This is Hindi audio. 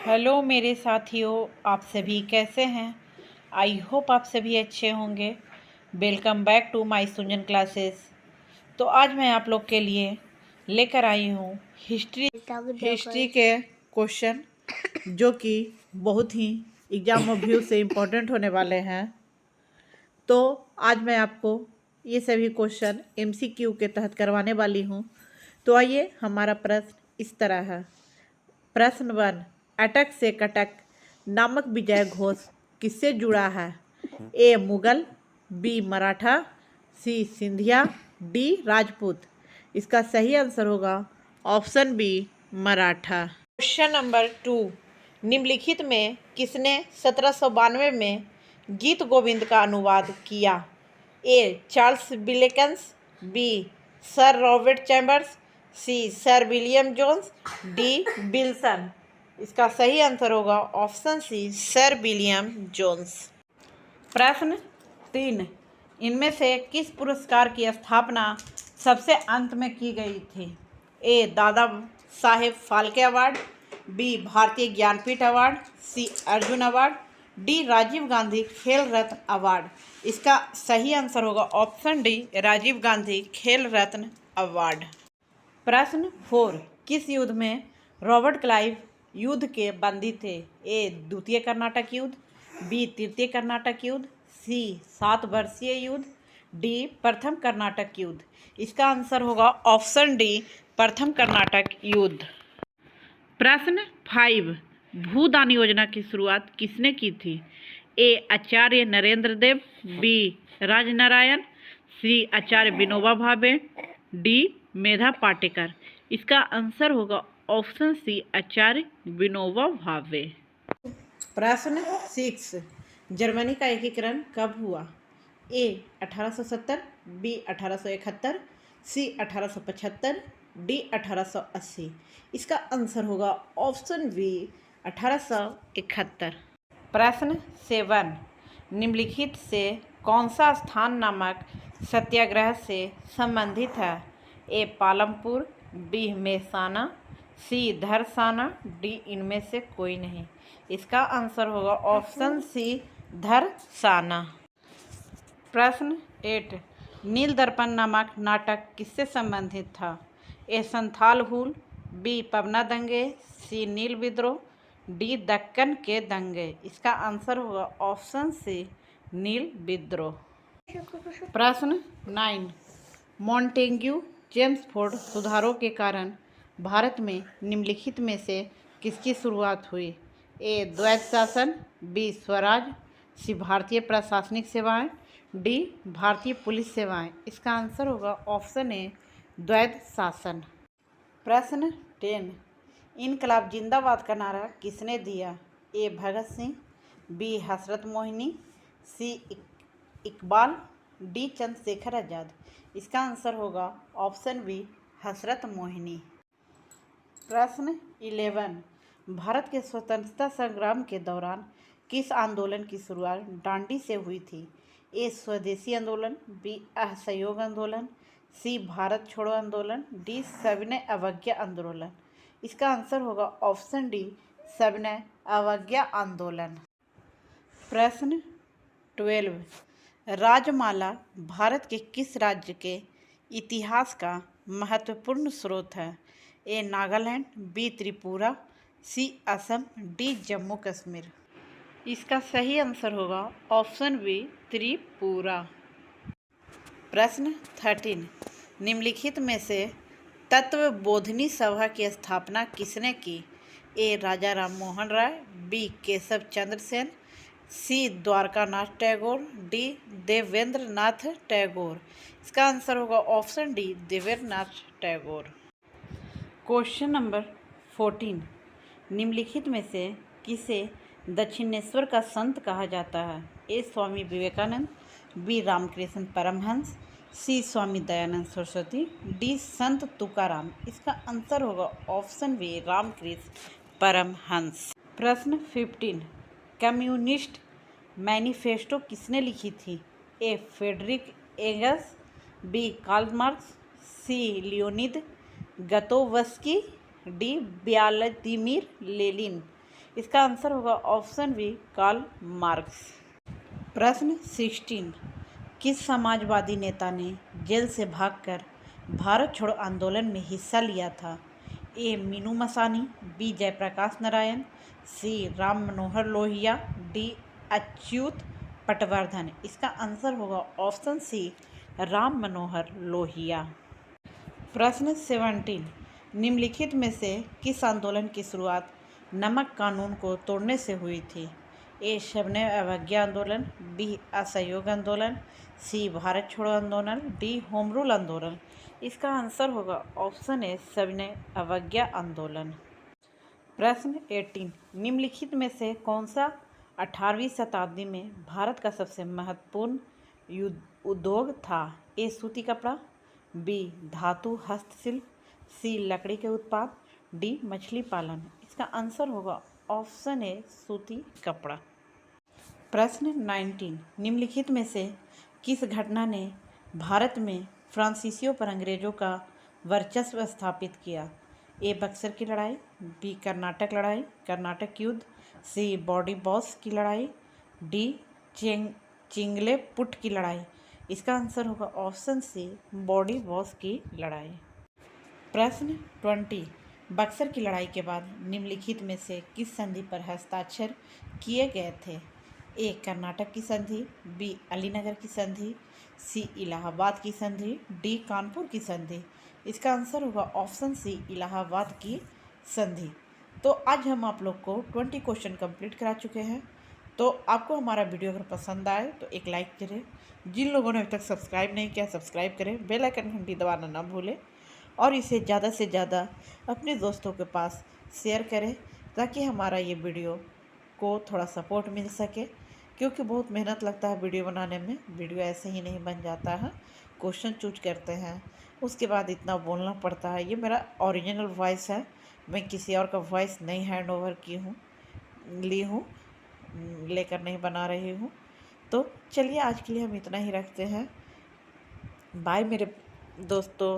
हेलो मेरे साथियों, आप सभी कैसे हैं। आई होप आप सभी अच्छे होंगे। Welcome back to my Sujan classes. तो आज मैं आप लोग के लिए लेकर आई हूँ हिस्ट्री के क्वेश्चन जो कि बहुत ही एग्जाम व्यू से इम्पोर्टेंट होने वाले हैं। तो आज मैं आपको ये सभी क्वेश्चन MCQ के तहत करवाने वाली हूँ। तो आइए, हमारा प्रश्न इस तरह है। प्रश्न 1, अटक से कटक नामक विजय घोष किससे जुड़ा है। A Mughal, B Maratha, C Scindia, D Rajput. इसका सही आंसर होगा option B Maratha. Question number 2, निम्नलिखित में किसने 1792 में गीत गोविंद का अनुवाद किया। A Charles Wilkins, B sir Robert Chambers, C sir William Jones, D Wilson. इसका सही आंसर होगा option C sir William Jones. प्रश्न 3, इनमें से किस पुरस्कार की स्थापना सबसे अंत में की गई थी। ए दादा साहेब फाल्के अवार्ड, बी भारतीय ज्ञानपीठ अवार्ड, सी अर्जुन अवार्ड, डी राजीव गांधी खेल रत्न अवार्ड। इसका सही आंसर होगा ऑप्शन डी राजीव गांधी खेल रत्न अवार्ड। प्रश्न 4, किस युद्ध में रॉबर्ट क्लाइव युद्ध के बंदी थे। ए द्वितीय कर्नाटक युद्ध, बी तृतीय कर्नाटक युद्ध, सी 7 वर्षीय युद्ध, डी प्रथम कर्नाटक युद्ध। इसका आंसर होगा ऑप्शन डी प्रथम कर्नाटक युद्ध। प्रश्न 5, भूदान योजना की शुरुआत किसने की थी। ए आचार्य नरेंद्र देव, बी राजनारायण, सी आचार्य विनोबा भावे, डी मेधा पाटेकर। इसका आंसर होगा ऑप्शन सी आचार्य विनोबा भावे। प्रश्न 6, जर्मनी का एकीकरण कब हुआ। ए 1870, बी 1871, सी 1875, डी 1880। इसका आंसर होगा ऑप्शन बी 1871। प्रश्न 7, निम्नलिखित से कौन सा स्थान नामक सत्याग्रह से संबंधित है। ए पालमपुर, बी मेहसाना, सी धरसाना, डी इनमें से कोई नहीं। इसका आंसर होगा ऑप्शन सी धरसाना। प्रश्न 8, नील दर्पण नामक नाटक किससे संबंधित था। ए संथाल हुल, बी पवना दंगे, सी नील विद्रोह, डी दक्कन के दंगे। इसका आंसर होगा ऑप्शन सी नील विद्रोह। प्रश्न 9, मॉन्टेग्यू चेम्सफोर्ड सुधारों के कारण भारत में निम्नलिखित में से किसकी शुरुआत हुई। ए द्वैत शासन, बी स्वराज, सी भारतीय प्रशासनिक सेवाएं, डी भारतीय पुलिस सेवाएं। इसका आंसर होगा ऑप्शन ए द्वैत शासन। प्रश्न 10, इनकलाब जिंदाबाद का नारा किसने दिया। ए भगत सिंह, बी हसरत मोहिनी, सी इकबाल, डी चंद्रशेखर आजाद। इसका आंसर होगा ऑप्शन बी हसरत मोहिनी। प्रश्न 11, भारत के स्वतंत्रता संग्राम के दौरान किस आंदोलन की शुरुआत डांडी से हुई थी। ए स्वदेशी आंदोलन, बी असहयोग आंदोलन, सी भारत छोड़ो आंदोलन, डी सविनय अवज्ञा आंदोलन। इसका आंसर होगा ऑप्शन डी सविनय अवज्ञा आंदोलन। प्रश्न 12, राजमाला भारत के किस राज्य के इतिहास का महत्वपूर्ण स्रोत है। ए नागालैंड, बी त्रिपुरा, सी असम, डी जम्मू कश्मीर। इसका सही आंसर होगा ऑप्शन बी त्रिपुरा। प्रश्न 13, निम्नलिखित में से तत्वबोधिनी सभा की स्थापना किसने की। ए राजा राम मोहन राय, बी केशव चंद्र सेन, सी द्वारकानाथ टैगोर, डी देवेंद्र नाथ टैगोर। इसका आंसर होगा option D Devendra Nath Tagore. Question number 14, निम्नलिखित में से किसे दक्षिणेश्वर का संत कहा जाता है। ए स्वामी विवेकानंद, बी रामकृष्ण परमहंस, सी स्वामी दयानंद सरस्वती, डी संत तुकाराम। इसका आंसर होगा ऑप्शन बी रामकृष्ण परमहंस। प्रश्न 15, कम्युनिस्ट मैनिफेस्टो किसने लिखी थी। A Friedrich Engels, B Karl Marx, C Leonid Gatovsky, D Vladimir Lenin. इसका आंसर होगा ऑप्शन बी कार्ल मार्क्स। प्रश्न 16, किस समाजवादी नेता ने जेल से भागकर भारत छोड़ो आंदोलन में हिस्सा लिया था? ए मीनू मसानी, बी जयप्रकाश नारायण, सी राम मनोहर लोहिया, डी अच्युत पटवर्धन। इसका आंसर होगा ऑप्शन सी राम मनोहर लोहिया। प्रश्न 17, निम्नलिखित में से किस आंदोलन की शुरुआत नमक कानून को तोड़ने से हुई थी? ए शबने अवज्ञा आंदोलन, बी असहयोग आंदोलन, सी भारत छोड़ो आंदोलन, डी होम रूल आंदोलन। इसका आंसर होगा ऑप्शन ए शबने अवज्ञा आंदोलन। प्रश्न 18, निम्नलिखित में से कौन सा 18वीं शताब्दी में भारत का सबसे महत्वपूर्ण उद्योग था? ए सूती कपड़ा, बी धातु हस्तशिल्प, सी लकड़ी के उत्पाद, डी मछली पालन। इसका आंसर होगा ऑप्शन ए सूती कपड़ा। प्रश्न 19, निम्नलिखित में से किस घटना ने भारत में फ्रांसीसियों पर अंग्रेजों का वर्चस्व स्थापित किया? ए बक्सर की लड़ाई, बी कर्नाटक लड़ाई, कर्नाटक युद्ध, सी बॉडी बॉस की लड़ाई, डी चिंगलेपुट की लड़ाई। इसका आंसर होगा ऑप्शन सी बॉडी बॉस की लड़ाई। प्रश्न 20, बक्सर की लड़ाई के बाद निम्नलिखित में से किस संधि पर हस्ताक्षर किए गए थे? ए कर्नाटक की संधि, बी अलीनगर की संधि, सी इलाहाबाद की संधि, डी कानपुर की संधि। इसका आंसर होगा ऑप्शन सी इलाहाबाद की संधि। तो आज हम आप लोग को 20 क्वेश्चन कंप्लीट करा चुके हैं। तो आपको हमारा वीडियो अगर पसंद आए तो एक लाइक करें, जिन लोगों ने अभी तक सब्सक्राइब नहीं किया सब्सक्राइब करें, बेल आइकन घंटी दबाना ना भूलें और इसे ज़्यादा से ज़्यादा अपने दोस्तों के पास शेयर करें ताकि हमारा ये वीडियो को थोड़ा सपोर्ट मिल सके, क्योंकि बहुत मेहनत लगता है वीडियो बनाने में। वीडियो ऐसे ही नहीं बन जाता है, क्वेश्चन चूज करते हैं उसके बाद इतना बोलना पड़ता है। ये मेरा ओरिजिनल वॉइस है, मैं किसी और का वॉइस नहीं हैंड ओवर लेकर नहीं बना रही हूँ। तो चलिए आज के लिए हम इतना ही रखते हैं। बाय मेरे दोस्तों।